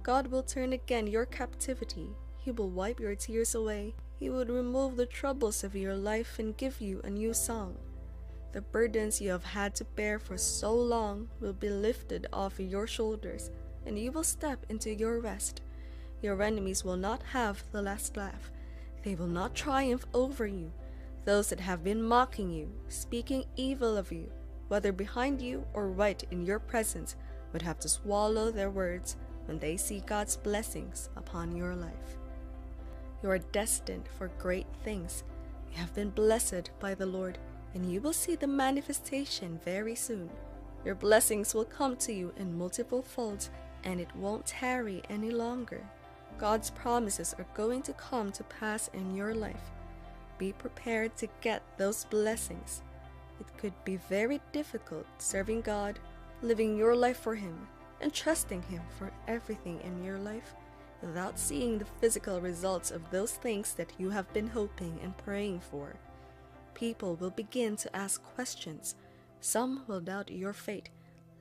God will turn again your captivity. He will wipe your tears away. He will remove the troubles of your life and give you a new song. The burdens you have had to bear for so long will be lifted off your shoulders, and you will step into your rest. Your enemies will not have the last laugh. They will not triumph over you. Those that have been mocking you, speaking evil of you, whether behind you or right in your presence, would have to swallow their words when they see God's blessings upon your life. You are destined for great things. You have been blessed by the Lord, and you will see the manifestation very soon. Your blessings will come to you in multiple folds, and it won't tarry any longer. God's promises are going to come to pass in your life. Be prepared to get those blessings. It could be very difficult serving God, living your life for Him, and trusting Him for everything in your life without seeing the physical results of those things that you have been hoping and praying for. People will begin to ask questions. Some will doubt your fate,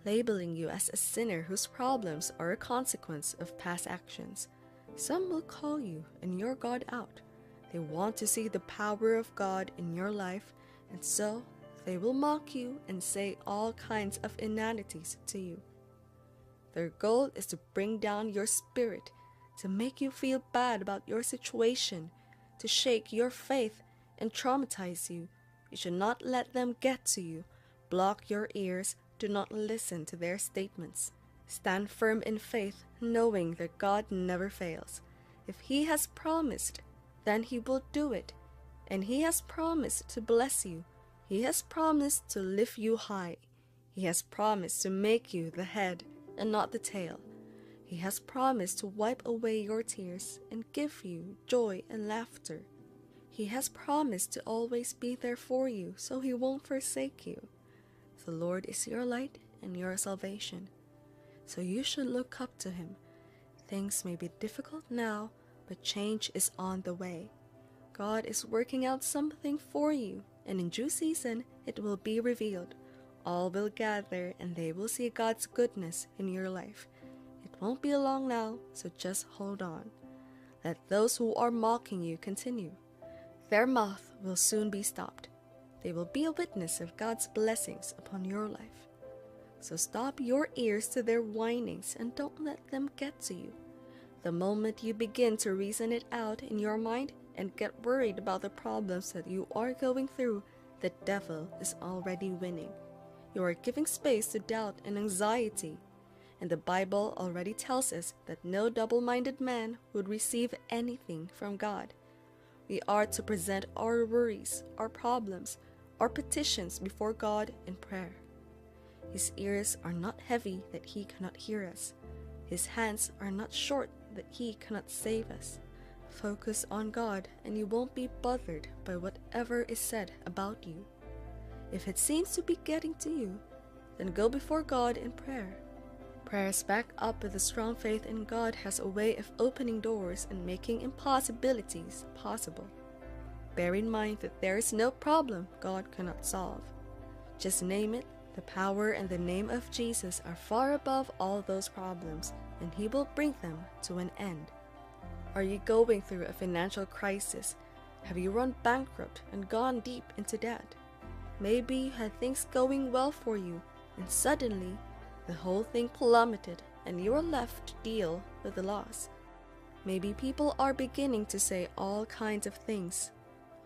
labeling you as a sinner whose problems are a consequence of past actions. Some will call you and your God out. They want to see the power of God in your life, and so they will mock you and say all kinds of inanities to you. Their goal is to bring down your spirit, to make you feel bad about your situation, to shake your faith and traumatize you. You should not let them get to you. Block your ears. Do not listen to their statements. Stand firm in faith, knowing that God never fails. If He has promised, then He will do it. And He has promised to bless you. He has promised to lift you high. He has promised to make you the head and not the tail. He has promised to wipe away your tears and give you joy and laughter. He has promised to always be there for you, so He won't forsake you. The Lord is your light and your salvation, so you should look up to Him. Things may be difficult now, but change is on the way. God is working out something for you, and in due season it will be revealed. All will gather, and they will see God's goodness in your life. It won't be long now, so just hold on. Let those who are mocking you continue. Their mouth will soon be stopped. They will be a witness of God's blessings upon your life. So stop your ears to their whinings and don't let them get to you. The moment you begin to reason it out in your mind and get worried about the problems that you are going through, the devil is already winning. You are giving space to doubt and anxiety. And the Bible already tells us that no double-minded man would receive anything from God. We are to present our worries, our problems, our petitions before God in prayer. His ears are not heavy that He cannot hear us. His hands are not short that He cannot save us. Focus on God and you won't be bothered by whatever is said about you. If it seems to be getting to you, then go before God in prayer. Prayers backed up with a strong faith in God has a way of opening doors and making impossibilities possible. Bear in mind that there is no problem God cannot solve. Just name it. The power and the name of Jesus are far above all those problems, and He will bring them to an end. Are you going through a financial crisis? Have you run bankrupt and gone deep into debt? Maybe you had things going well for you, and suddenly the whole thing plummeted and you are left to deal with the loss. Maybe people are beginning to say all kinds of things,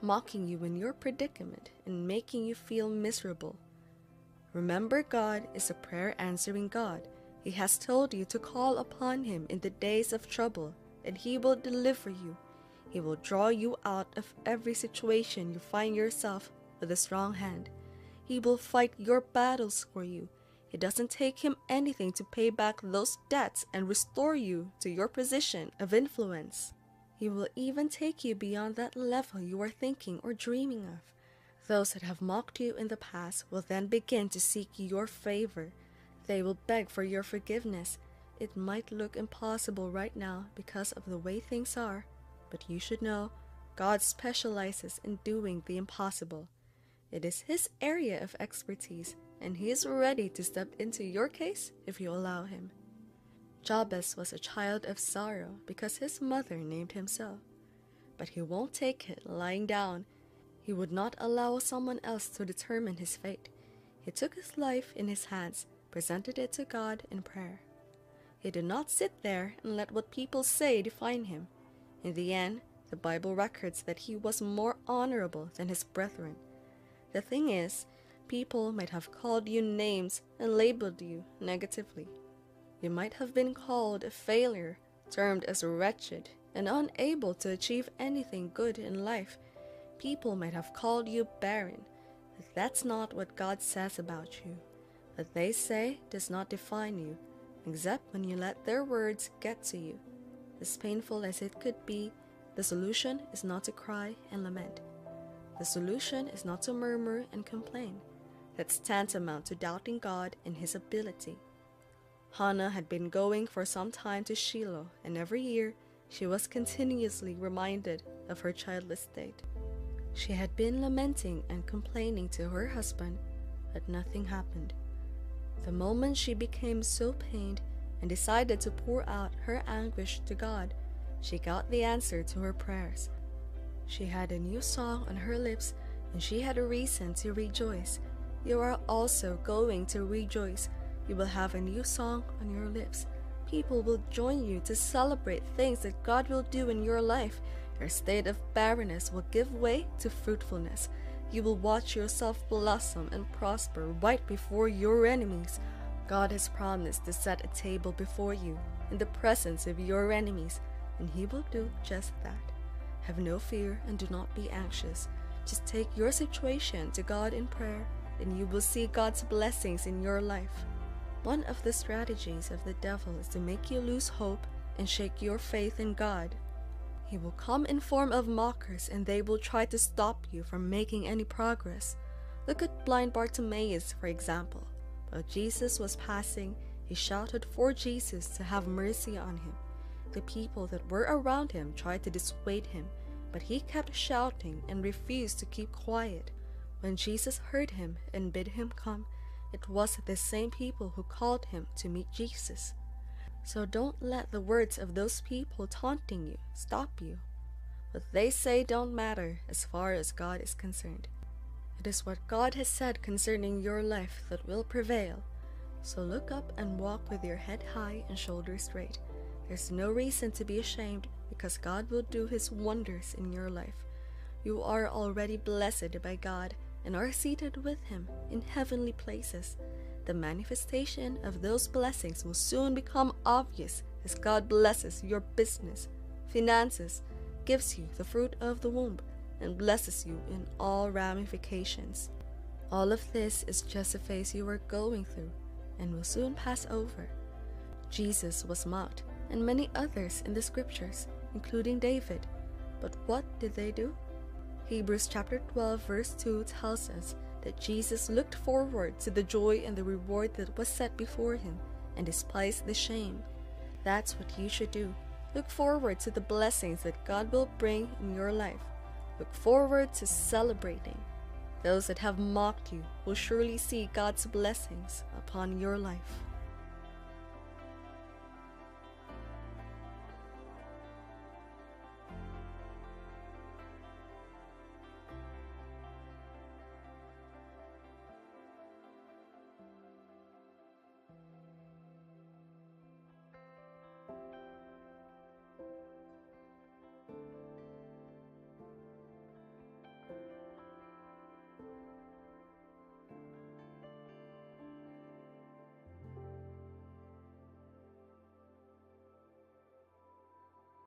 mocking you in your predicament and making you feel miserable. Remember, God is a prayer-answering God. He has told you to call upon Him in the days of trouble, and He will deliver you. He will draw you out of every situation you find yourself with a strong hand. He will fight your battles for you. It doesn't take Him anything to pay back those debts and restore you to your position of influence. He will even take you beyond that level you are thinking or dreaming of. Those that have mocked you in the past will then begin to seek your favor. They will beg for your forgiveness. It might look impossible right now because of the way things are, but you should know God specializes in doing the impossible. It is His area of expertise, and He is ready to step into your case if you allow Him. Jabez was a child of sorrow because his mother named him so. But he won't take it lying down. He would not allow someone else to determine his fate. He took his life in his hands, presented it to God in prayer. He did not sit there and let what people say define him. In the end, the Bible records that he was more honorable than his brethren. The thing is, people might have called you names and labeled you negatively. You might have been called a failure, termed as wretched, and unable to achieve anything good in life. People might have called you barren, but that's not what God says about you. What they say does not define you, except when you let their words get to you. As painful as it could be, the solution is not to cry and lament. The solution is not to murmur and complain. That's tantamount to doubting God and His ability. Hannah had been going for some time to Shiloh, and every year she was continuously reminded of her childless state. She had been lamenting and complaining to her husband, but nothing happened. The moment she became so pained and decided to pour out her anguish to God, she got the answer to her prayers. She had a new song on her lips, and she had a reason to rejoice. You are also going to rejoice. You will have a new song on your lips. People will join you to celebrate things that God will do in your life. Your state of barrenness will give way to fruitfulness. You will watch yourself blossom and prosper right before your enemies. God has promised to set a table before you in the presence of your enemies, and He will do just that. Have no fear and do not be anxious. Just take your situation to God in prayer, and you will see God's blessings in your life. One of the strategies of the devil is to make you lose hope and shake your faith in God. He will come in form of mockers, and they will try to stop you from making any progress. Look at blind Bartimaeus, for example. While Jesus was passing, he shouted for Jesus to have mercy on him. The people that were around him tried to dissuade him, but he kept shouting and refused to keep quiet. When Jesus heard him and bid him come, it was the same people who called him to meet Jesus. So don't let the words of those people taunting you stop you. What they say don't matter as far as God is concerned. It is what God has said concerning your life that will prevail. So look up and walk with your head high and shoulders straight. There's no reason to be ashamed because God will do His wonders in your life. You are already blessed by God and are seated with Him in heavenly places. The manifestation of those blessings will soon become obvious as God blesses your business, finances, gives you the fruit of the womb, and blesses you in all ramifications. All of this is just a phase you are going through and will soon pass over. Jesus was mocked, and many others in the scriptures, including David. But what did they do? Hebrews chapter 12 verse 2 tells us that Jesus looked forward to the joy and the reward that was set before Him and despised the shame. That's what you should do. Look forward to the blessings that God will bring in your life. Look forward to celebrating. Those that have mocked you will surely see God's blessings upon your life.